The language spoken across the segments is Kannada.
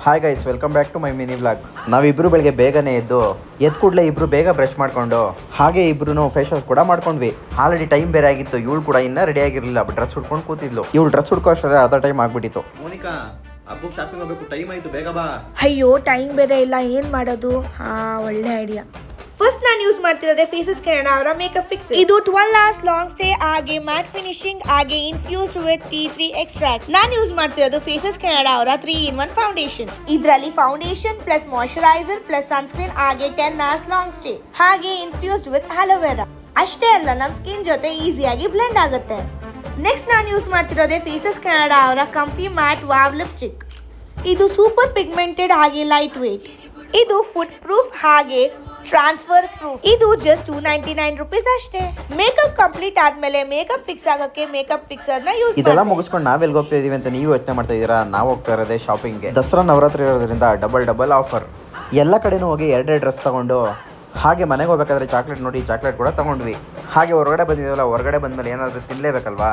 Hi guys, welcome back to my mini vlog. ನಾವಿಬ್ರು ಬೆಳಗ್ಗೆ ಬೇಗನೆ ಎದ್ದು ಕೂಡಲೇ ಇಬ್ರು ಬೇಗ ಬ್ರಷ್ ಮಾಡ್ಕೊಂಡು ಹಾಗೆ ಇಬ್ರು ಫೇಸ್ ವಾಶ್ ಕೂಡ ಮಾಡ್ಕೊಂಡ್ವಿ. ಆಲ್ರೆಡಿ ಟೈಮ್ ಬೇರೆ ಆಗಿತ್ತು. ಇವಳು ಕೂಡ ಇನ್ನೂ ರೆಡಿ ಆಗಿರಲಿಲ್ಲ, ಡ್ರೆಸ್ ಉಟ್ಕೊಂಡು ಕೂತಿದ್ಲು. ಇವಳು ಡ್ರೆಸ್ ಉಟ್ಕೋ ಅಷ್ಟೇ ಅರ್ಧ ಟೈಮ್ ಆಗ್ಬಿಟ್ಟಿತ್ತು. ಮೋನಿಕಾ, ಹಬ್ಬಕ್ಕೆ ಶಾಪಿಂಗ್ ಹೋಗ್ಬೇಕು, ಟೈಮ್ ಆಯ್ತು, ಬೇಗ ಬಾ. ಅಯ್ಯೋ ಟೈಮ್ ಬೇರೆ ಇಲ್ಲ, ಏನ್ ಮಾಡೋದು? ಒಳ್ಳೆ ಐಡಿಯಾ. ಫಸ್ಟ್ ನಾನು ಯೂಸ್ ಮಾಡ್ತಿರೋದೆ ಫೇಸಸ್ ಕೆನಡಾ ಅವರ ಮೇಕಪ್ ಫಿಕ್ಸ್. ಇದು 12 hours ಲಾಂಗ್ ಸ್ಟೇ ಹಾಗೆ ಮ್ಯಾಟ್ ಫಿನಿಶಿಂಗ್ ಹಾಗೆ ಇನ್ಫ್ಯೂಸ್ಡ್ ವಿತ್ T3 ಎಕ್ಸ್ಟ್ರಾಕ್ಟ್. ನಾನು ಯೂಸ್ ಮಾಡ್ತಿರೋದು ಫೇಸಸ್ ಕೆನಡಾ ಅವರ 3-in-1 ಫೌಂಡೇಶನ್. ಇದರಲ್ಲಿ foundation plus moisturiser plus sunscreen ಹಾಗೆ 10 hours ಲಾಂಗ್ ಸ್ಟೇ ಹಾಗೆ ಇನ್ಫ್ಯೂಸ್ಡ್ ವಿತ್ ಅಲೋವೆರಾ. ಅಷ್ಟೇ ಅಲ್ಲ, ನಮ್ಮ ಸ್ಕಿನ್ ಜೊತೆ ಈಸಿಯಾಗಿ ಬ್ಲೆಂಡ್ ಆಗುತ್ತೆ. ನೆಕ್ಸ್ಟ್ ನಾನು ಯೂಸ್ ಮಾಡ್ತಿರೋದೆ ಫೇಸಸ್ ಕೆನಡಾ ಅವರ ಕಂಫಿ ಮ್ಯಾಟ್ ವಾವ್ ಲಿಪ್ಸ್ಟಿಕ್. ಇದು ಸೂಪರ್ ಪಿಗ್ಮೆಂಟೆಡ್ ಹಾಗೆ ಲೈಟ್ ವೇಟ್. ಇದು ಫುಡ್ ಪ್ರೂಫ್ ಹಾಗೆ ಟ್ರಾನ್ಸ್ಫರ್ ಪ್ರೂಫ್. ಇದು ಜಸ್ಟ್ 299 rupees ಅಷ್ಟೇ. ಮೇಕಪ್ ಕಂಪ್ಲೀಟ್ ಆದ್ಮೇಲೆ ಮೇಕಪ್ ಫಿಕ್ಸ್ ಆಗಕ್ಕೆ ಮೇಕಪ್ ಫಿಕ್ಸರ್ ನ ಯೂಸ್. ಇದೆಲ್ಲ ಮುಗಿಸ್ಕೊಂಡು ನಾವೆಲ್ಲಿ ಹೋಗ್ತಾ ಇದೀವಿ ಅಂತ ನೀವು ಯೋಚನೆ ಮಾಡ್ತಾ ಇದೀರಾ? ನಾವು ಹೋಗ್ತಾ ಇರೋದೇ ಶಾಪಿಂಗ್ಗೆ. ದಸರಾ ನವರಾತ್ರಿ ಇರೋದ್ರಿಂದ ಡಬಲ್ ಆಫರ್. ಎಲ್ಲ ಕಡೆನೂ ಹೋಗಿ ಎರಡೆರಡು ಡ್ರೆಸ್ ತಗೊಂಡು ಹಾಗೆ ಮನೆಗೆ ಹೋಗ್ಬೇಕಾದ್ರೆ ಚಾಕ್ಲೇಟ್ ನೋಡಿ ಚಾಕ್ಲೇಟ್ ಕೂಡ ತಗೊಂಡ್ವಿ. ಹಾಗೆ ಹೊರಗಡೆ ಬಂದಿದ್ದೀವಲ್ಲ, ಹೊರಗಡೆ ಬಂದಮೇಲೆ ಏನಾದರೂ ತಿನ್ನಲೇಬೇಕಲ್ವಾ?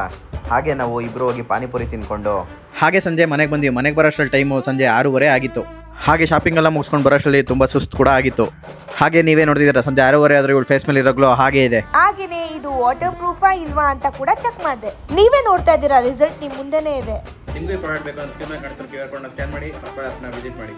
ಹಾಗೆ ನಾವು ಇಬ್ಬರು ಹೋಗಿ ಪಾನಿಪುರಿ ತಿನ್ಕೊಂಡು ಹಾಗೆ ಸಂಜೆ ಮನೆಗೆ ಬಂದ್ವಿ. ಮನೆಗೆ ಬರೋಷ್ಟರಲ್ಲಿ ಟೈಮು ಸಂಜೆ 6:30 ಆಗಿತ್ತು. ಹಾಗೆ ಶಾಪಿಂಗ್ ಎಲ್ಲ ಮುಗಿಸ್ಕೊಂಡು ಬರೋಷ್ಟರಲ್ಲಿ ತುಂಬ ಸುಸ್ತು ಕೂಡ ಆಗಿತ್ತು. ಹಾಗೆ ನೀವೇ ನೋಡ್ತಿದ್ದೀರಾ, ಸಂಜೆ 6:30 ಆದರೂ ಇವಳು ಫೇಸ್ ಮೇಲೆ ಇರೋಗ್ಲೋ ಹಾಗೆ ಇದೆ. ಹಾಗೇನೆ ಇದು ವಾಟರ್ ಪ್ರೂಫಾ ಇಲ್ವಾ ಅಂತ ಕೂಡ ಚೆಕ್ ಮಾಡಿದೆ. ನೀವೇ ನೋಡ್ತಾ ಇದ್ದೀರಾ, ರಿಸಲ್ಟ್ ನಿಮ್ಮ ಮುಂದೆನೇ ಇದೆ. ನಿಮಗೆ ಪ್ರಾಡಕ್ಟ್ ಬೇಕು ಅಂತ ಸ್ಕ್ರೀನ್ ಮೇಲೆ ಕಾಣಿಸೋ QR ಕೋಡ್ನ ಸ್ಕ್ಯಾನ್ ಮಾಡಿ, ವಿಸಿಟ್ ಮಾಡಿ.